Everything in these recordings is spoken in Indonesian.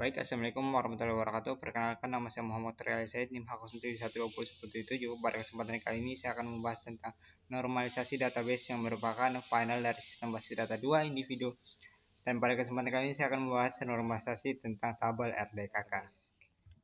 Baik, Assalamualaikum warahmatullahi wabarakatuh. Perkenalkan, nama saya Muhammad Rial Said, NIM H071120 seperti itu. Juga pada kesempatan kali ini saya akan membahas tentang normalisasi database yang merupakan final dari sistem basis data 2 individu. Dan pada kesempatan kali ini saya akan membahas normalisasi tentang tabel RDKK.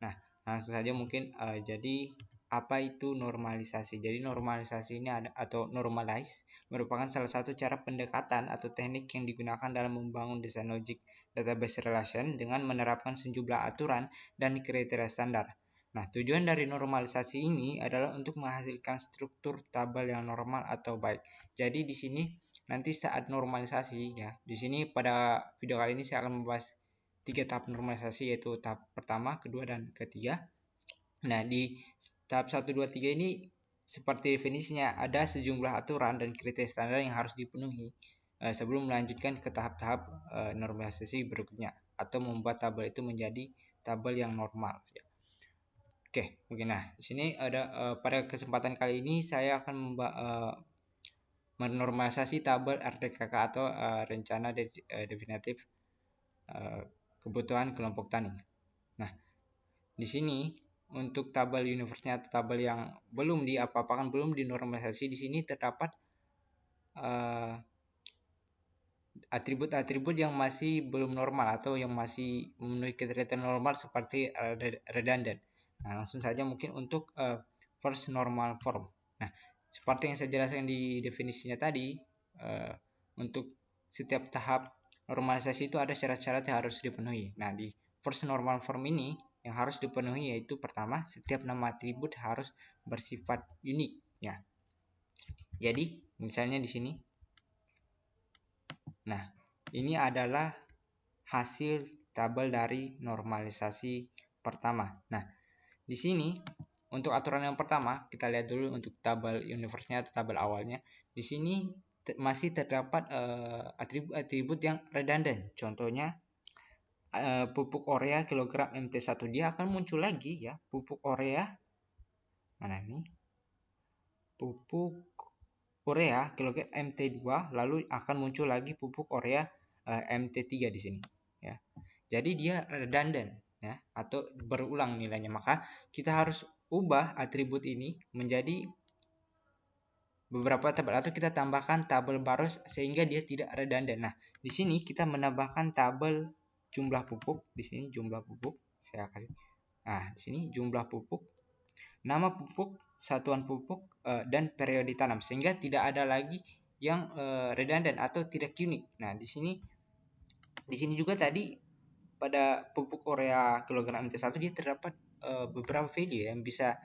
Nah, langsung saja mungkin jadi apa itu normalisasi? Jadi normalisasi ini atau normalize merupakan salah satu cara pendekatan atau teknik yang digunakan dalam membangun desain logic database relation dengan menerapkan sejumlah aturan dan kriteria standar. Nah, tujuan dari normalisasi ini adalah untuk menghasilkan struktur tabel yang normal atau baik. Jadi di sini nanti saat normalisasi ya, di sini pada video kali ini saya akan membahas 3 tahap normalisasi, yaitu tahap pertama, kedua, dan ketiga. Nah, di tahap 1, 2, 3 ini seperti definisinya ada sejumlah aturan dan kriteria standar yang harus dipenuhi sebelum melanjutkan ke tahap-tahap normalisasi berikutnya atau membuat tabel itu menjadi tabel yang normal ya. Oke, mungkin di sini ada pada kesempatan kali ini saya akan menormalisasi tabel RDKK atau rencana definitif kebutuhan kelompok tani. Nah, di sini untuk tabel universe-nya atau tabel yang belum diapa-apakan, belum dinormalisasi, di sini terdapat atribut-atribut yang masih belum normal atau yang masih memenuhi kriteria normal seperti redundant. Nah, langsung saja mungkin untuk first normal form. Nah, seperti yang saya jelaskan di definisinya tadi, untuk setiap tahap normalisasi itu ada syarat-syarat yang harus dipenuhi. Nah, di first normal form ini yang harus dipenuhi yaitu pertama, setiap nama atribut harus bersifat unik ya. Jadi, misalnya di sini. Nah, ini adalah hasil tabel dari normalisasi pertama. Nah, di sini untuk aturan yang pertama, kita lihat dulu untuk tabel universe-nya atau tabel awalnya. Di sini masih terdapat atribut-atribut yang redundant. Contohnya pupuk urea kilogram MT1, dia akan muncul lagi ya, pupuk urea mana ini? Pupuk urea kilogram MT2, lalu akan muncul lagi pupuk urea MT3 di sini ya. Jadi dia redundant ya, atau berulang nilainya. Maka kita harus ubah atribut ini menjadi beberapa tabel atau kita tambahkan tabel baru sehingga dia tidak redundant. Nah, di sini kita menambahkan tabel jumlah pupuk, di sini jumlah pupuk saya kasih. Nah, di sini jumlah pupuk, nama pupuk, satuan pupuk, dan periode tanam, sehingga tidak ada lagi yang redundant atau tidak unik. Nah, di sini juga tadi pada pupuk urea kilogram MT1 dia terdapat beberapa value yang bisa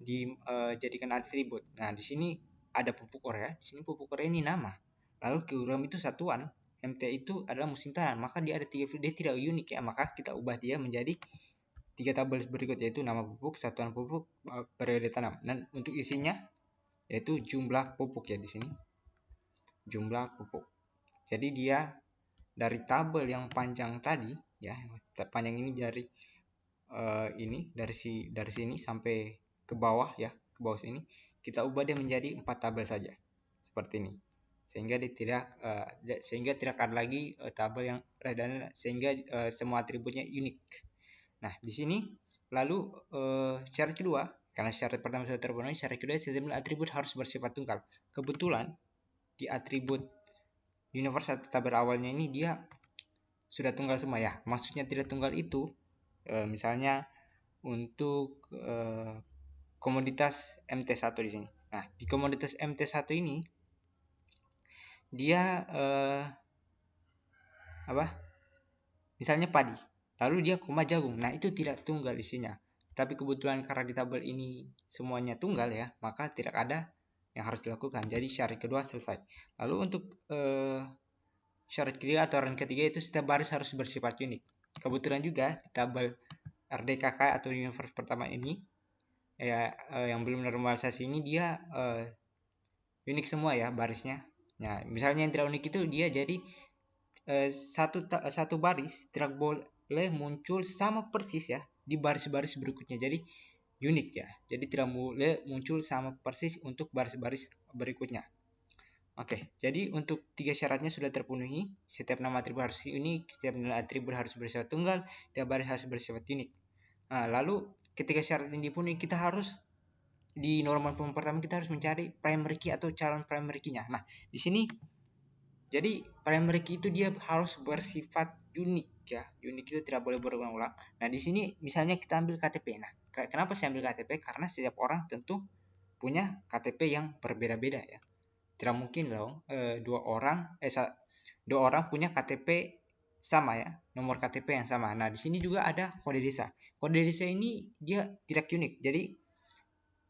dijadikan atribut. Nah, di sini ada pupuk urea, di sini pupuk urea ini nama. Lalu kilogram itu satuan, MT itu adalah musim tanam, maka dia ada 3 value, dia tidak unik ya, maka kita ubah dia menjadi 3 tabel berikut, yaitu nama pupuk, satuan pupuk, periode tanam. Dan untuk isinya yaitu jumlah pupuk ya, di sini jumlah pupuk. Jadi dia dari tabel yang panjang tadi ya, panjang ini dari dari sini sampai ke bawah ya, ke bawah sini kita ubah dia menjadi 4 tabel saja seperti ini, sehingga tidak ada lagi tabel yang redundant, sehingga semua atributnya unik. Nah, di sini lalu syarat kedua, karena syarat pertama sudah terpenuhi, syarat kedua setiap atribut harus bersifat tunggal. Kebetulan di atribut universe atau tabel awalnya ini dia sudah tunggal semua ya. Maksudnya tidak tunggal itu misalnya untuk komoditas MT1 di sini. Nah, di komoditas MT1 ini dia misalnya padi, lalu dia koma jagung. Nah, itu tidak tunggal isinya. Tapi kebetulan karena di tabel ini semuanya tunggal ya, maka tidak ada yang harus dilakukan. Jadi syarat kedua selesai. Lalu untuk syarat ketiga atau aturan ketiga itu setiap baris harus bersifat unik. Kebetulan juga di tabel RDKK atau universe pertama ini ya, yang belum normalisasi ini dia unik semua ya barisnya. Nah, misalnya yang tidak unik itu dia jadi satu baris tidak boleh muncul sama persis ya di baris-baris berikutnya. Jadi unik ya. Jadi tidak boleh muncul sama persis untuk baris-baris berikutnya. Oke, jadi untuk 3 syaratnya sudah terpenuhi. Setiap nama atribut harus unik, setiap nilai atribut harus bersifat tunggal, setiap baris harus bersifat unik. Nah, lalu ketika syarat ini dipenuhi, kita harus di normal form pertama kita harus mencari primary key atau calon primary key-nya. Nah, di sini jadi primary key itu dia harus bersifat unik ya. Unik itu tidak boleh berulang-ulang. Nah, di sini misalnya kita ambil KTP. Nah, kenapa saya ambil KTP? Karena setiap orang tentu punya KTP yang berbeda-beda ya. Tidak mungkin dong dua orang punya KTP sama ya, nomor KTP yang sama. Nah, di sini juga ada kode desa. Kode desa ini dia tidak unik. Jadi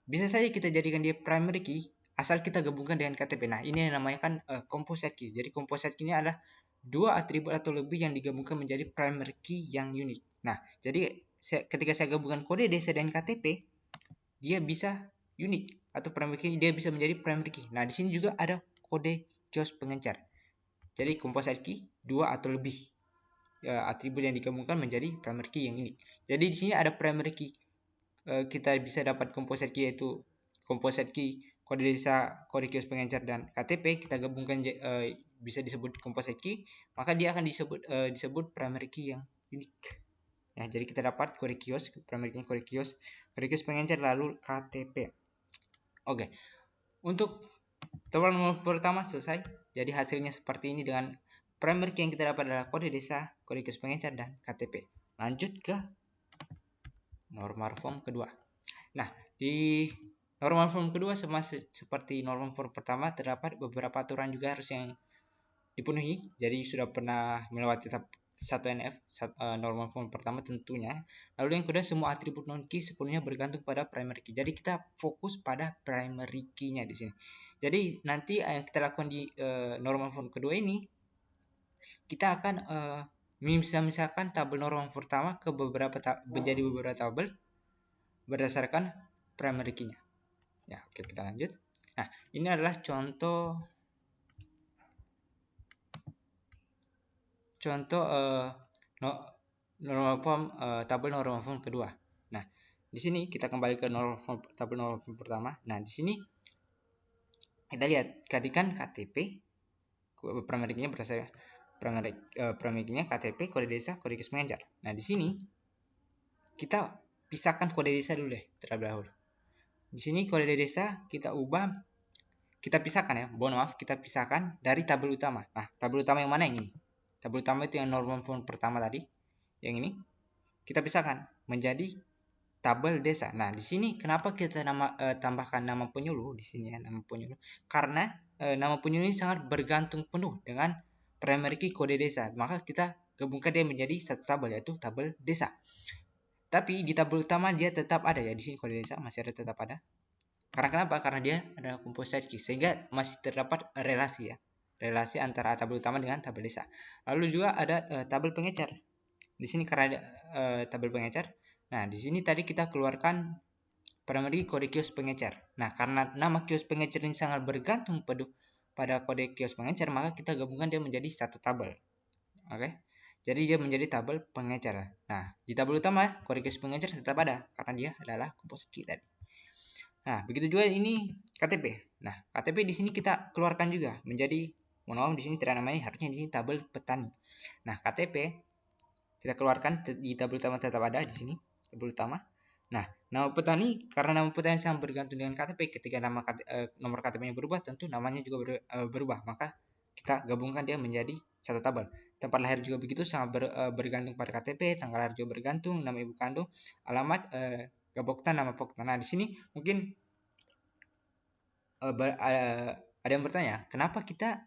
bisa saja kita jadikan dia primary key asal kita gabungkan dengan KTP. Nah, ini yang namanya kan composite key. Jadi composite key ini adalah dua atribut atau lebih yang digabungkan menjadi primary key yang unik. Nah, jadi ketika saya gabungkan kode desa dan KTP, dia bisa unik atau primary key, dia bisa menjadi primary key. Nah, di sini juga ada kode kios pengencar. Jadi composite key dua atau lebih atribut yang digabungkan menjadi primary key yang unik. Jadi di sini ada primary key. Kita bisa dapat composite key, yaitu composite key, kode desa, kode kios pengencar dan KTP. Kita gabungkan bisa disebut composite key, maka dia akan disebut primary key yang unik. Ya, jadi kita dapat kode kios, primary key kode kios pengencar, lalu KTP. Oke, untuk temuan pertama selesai. Jadi hasilnya seperti ini dengan primary key yang kita dapat adalah kode desa, kode kios pengencar dan KTP. Lanjut ke normal form kedua. Nah, di normal form kedua sama seperti normal form pertama, terdapat beberapa aturan juga harus yang dipenuhi. Jadi sudah pernah melewati tahap 1NF, normal form pertama tentunya. Lalu yang kedua, semua atribut non key sepenuhnya bergantung pada primary key. Jadi kita fokus pada primary key-nya di sini. Jadi nanti yang kita lakukan di normal form kedua ini, kita akan misalkan tabel normal pertama ke menjadi beberapa tabel berdasarkan primary key-nya. Ya, oke, kita lanjut. Nah, ini adalah contoh normal form tabel normal form kedua. Nah, di sini kita kembali ke tabel normal form pertama. Nah, di sini kita lihat kan KTP primary key-nya berdasarkan primary key-nya KTP, kode desa, kode kios pengencar. Nah, di sini kita pisahkan kode desa dulu deh terlebih dahulu. Di sini kode desa kita pisahkan ya. Maaf, kita pisahkan dari tabel utama. Nah, tabel utama yang mana yang ini? Tabel utama itu yang normal form pertama tadi. Yang ini kita pisahkan menjadi tabel desa. Nah, di sini kenapa kita tambahkan nama penyuluh di sini ya, nama penyuluh? Karena nama penyuluh ini sangat bergantung penuh dengan primary key kode desa. Maka kita gabungkan dia menjadi satu tabel, yaitu tabel desa. Tapi di tabel utama dia tetap ada ya, di sini kode desa masih ada, tetap ada. Karena kenapa? Karena dia adalah composite key, sehingga masih terdapat relasi ya. Relasi antara tabel utama dengan tabel desa. Lalu juga ada tabel pengecar. Di sini karena ada tabel pengecar. Nah, di sini tadi kita keluarkan primary kode kios pengecar. Nah, karena nama kios pengecar ini sangat bergantung pada kode kios pengecar, maka kita gabungkan dia menjadi satu tabel. Oke. Jadi dia menjadi tabel pengecar. Nah, di tabel utama kode kios pengecar tetap ada karena dia adalah composite key tadi. Nah, begitu juga ini KTP. Nah, KTP di sini kita keluarkan juga menjadi, mohon maaf di sini tidak namanya, harusnya di sini tabel petani. Nah, KTP kita keluarkan di tabel utama tetap ada di sini, tabel utama. Nah, nama petani, karena nama petani sangat bergantung dengan KTP, ketika nomor KTP-nya berubah, tentu namanya juga berubah. Maka kita gabungkan dia menjadi satu tabel. Tempat lahir juga begitu, sangat bergantung pada KTP, tanggal lahir juga bergantung, nama ibu kandung, alamat, Gapoktan, nama Poktan. Nah, di sini mungkin ada yang bertanya, kenapa kita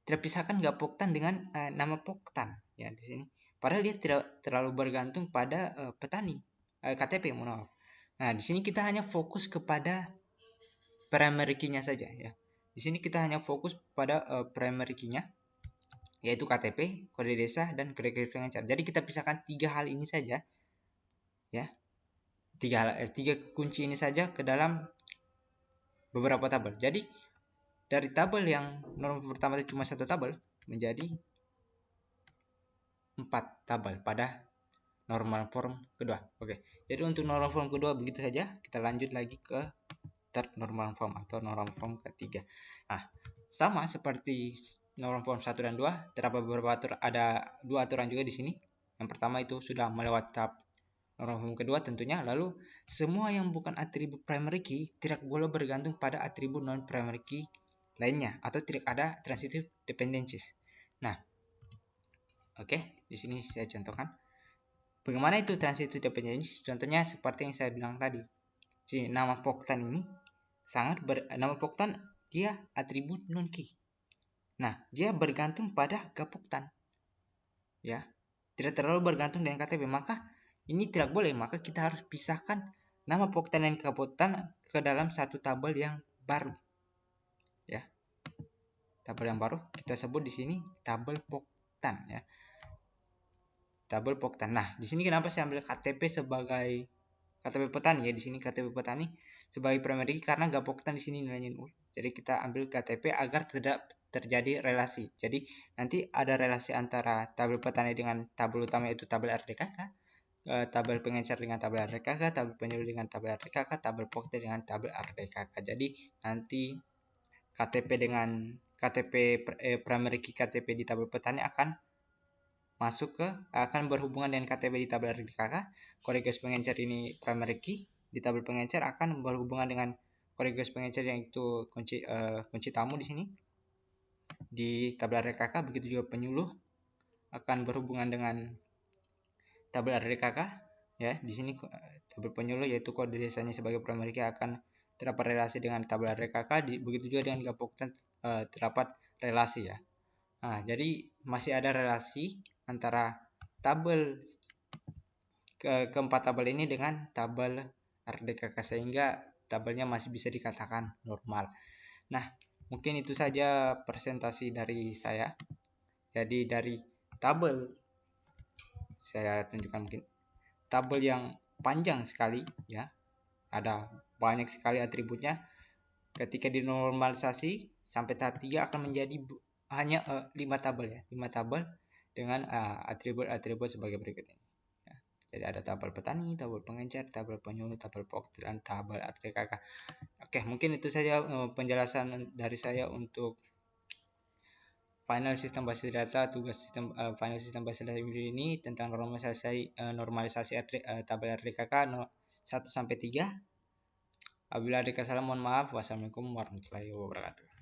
terpisahkan Gapoktan dengan nama Poktan ya di sini? Padahal dia tidak terlalu bergantung pada petani, KTP, mohon maaf. Nah, di sini kita hanya fokus kepada primary key-nya saja ya. Di sini kita hanya fokus pada primary key-nya, yaitu KTP, kode desa, dan kode kios pengencar. Jadi kita pisahkan tiga hal ini saja ya. Tiga kunci ini saja ke dalam beberapa tabel. Jadi dari tabel yang normal pertama itu cuma satu tabel menjadi 4 tabel pada normal form kedua. Oke. Jadi untuk normal form kedua begitu saja. Kita lanjut lagi ke third normal form atau normal form ketiga. Nah, sama seperti norma form 1 dan 2, terdapat beberapa ada 2 aturan juga di sini. Yang pertama itu sudah melewati tahap norma form kedua tentunya. Lalu semua yang bukan atribut primary key tidak boleh bergantung pada atribut non primary key lainnya atau tidak ada transitive dependencies. Nah, oke, di sini saya contohkan. Bagaimana itu transitive dependencies? Contohnya seperti yang saya bilang tadi. Jadi nama Poktan ini nama Poktan dia atribut non key. Nah, dia bergantung pada Gapoktan. Ya. Tidak terlalu bergantung dengan KTP, maka ini tidak boleh, maka kita harus pisahkan nama Poktan dan Gapoktan ke dalam satu tabel yang baru. Ya. Tabel yang baru kita sebut di sini tabel Poktan ya. Tabel Poktan. Nah, di sini kenapa saya ambil KTP sebagai KTP petani ya, di sini KTP petani sebagai primary karena Gapoktan di sini nilainya 0. Jadi kita ambil KTP agar tidak terjadi relasi. Jadi nanti ada relasi antara tabel petani dengan tabel utama yaitu tabel RDKK, tabel pengencer dengan tabel RDKK, tabel penyuluh dengan tabel RDKK, tabel Poktan dengan tabel RDKK. Jadi nanti KTP dengan primary key KTP di tabel petani akan berhubungan dengan KTP di tabel RDKK. Kode gas pengencer ini primary key di tabel pengencer akan berhubungan dengan kode gas pengencer yang itu kunci tamu di sini di tabel RDKK. Begitu juga penyuluh akan berhubungan dengan tabel RDKK ya. Di sini tabel penyuluh yaitu kode desanya sebagai primary key akan terdapat relasi dengan tabel RDKK. Begitu juga dengan Gapoktan terdapat relasi ya. Nah, jadi masih ada relasi antara tabel keempat tabel ini dengan tabel RDKK sehingga tabelnya masih bisa dikatakan normal. Nah, mungkin itu saja presentasi dari saya. Jadi dari tabel saya tunjukkan mungkin tabel yang panjang sekali ya. Ada banyak sekali atributnya. Ketika dinormalisasi sampai tahap 3 akan menjadi hanya 5 tabel ya. 5 tabel dengan atribut-atribut sebagai berikut ini. Ya, jadi ada tabel petani, tabel pengencer, tabel penyuluh, tabel Poktan, dan tabel RDKK. Oke, mungkin itu saja penjelasan dari saya untuk final sistem basis data, final sistem basis data ini tentang normalisasi tabel RDKK 1 sampai 3. Apabila ada kesalahan mohon maaf. Wassalamualaikum warahmatullahi wabarakatuh.